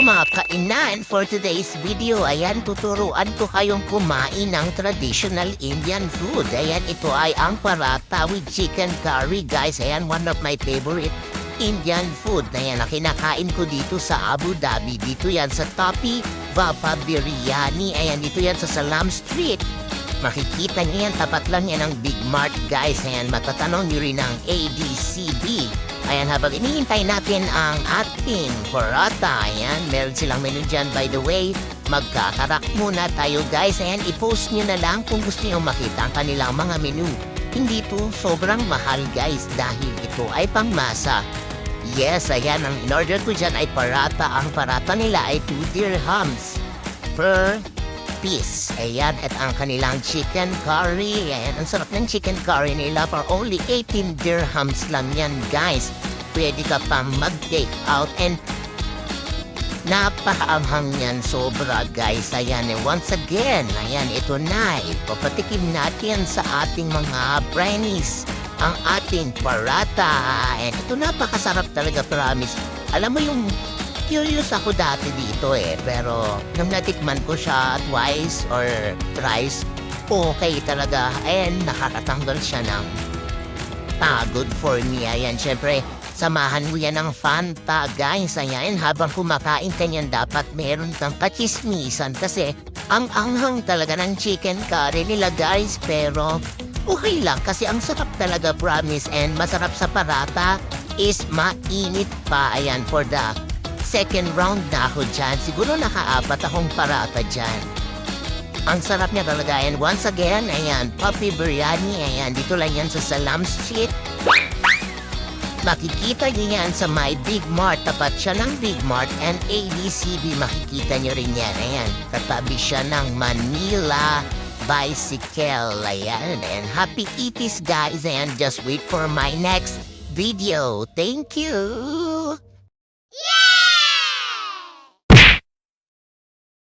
mga kainan, for today's video, ayan, tuturuan ko kayong kumain ng traditional Indian food. Ayan, ito ay ang paratha with chicken curry, guys. Ayan, one of my favorite Indian food. Ayan, na kinakain ko dito sa Abu Dhabi. Dito yan sa Topi Vapa Biryani. Ayan, dito yan sa Salam Street. Makikita niyo yan, tapat lang yan ng Big Mart, guys. Ayan, matatanong niyo rin ang ADCB. Ayan, habang inihintay natin ang ating paratha, ayan, meron silang menu dyan, by the way. Magkakarak muna tayo, guys. Ayan, i-post nyo na lang kung gusto nyo makita ang kanilang mga menu. Hindi to sobrang mahal, guys, dahil ito ay pangmasa. Yes, ayan, ang in-order ko dyan ay paratha. Ang paratha nila ay 2 dirhams per piece. Ayan, at ang kanilang chicken curry. Ayan, ang sarap ng chicken curry nila for only 18 dirhams lang yan, guys. Pwede ka pang mag-take out and napakaanghang yan sobra, guys. Ayan, once again, ayan, ito na. Ipapatikim natin sa ating mga brownies ang ating paratha. And ito napakasarap talaga, promise. Alam mo yung curious ako dati dito pero nung natikman ko siya twice or thrice, okay talaga. And nakakatanggal siya ng pagod for me. Ayan, syempre, samahan mo yan ng Fanta, guys. Ayan, habang kumakain ka niyan, dapat meron kang kachismisan kasi ang anghang talaga ng chicken curry nila, guys. Pero okay lang kasi ang sarap talaga, promise. And masarap sa paratha is mainit pa. Ayan, for the second round na ako dyan. Siguro nakaapat akong paratha dyan. Ang sarap niya talaga. And once again, ayan, Topi Biryani. Ayan, dito lang yan sa Salam Street. Makikita niyo yan sa my Big Mart. Tapat siya ng Big Mart and ADCB. Makikita niyo rin yan. Ayan, katabi siya ng Manila Bicycle. Ayan, and happy eaties, guys. And just wait for my next video. Thank you!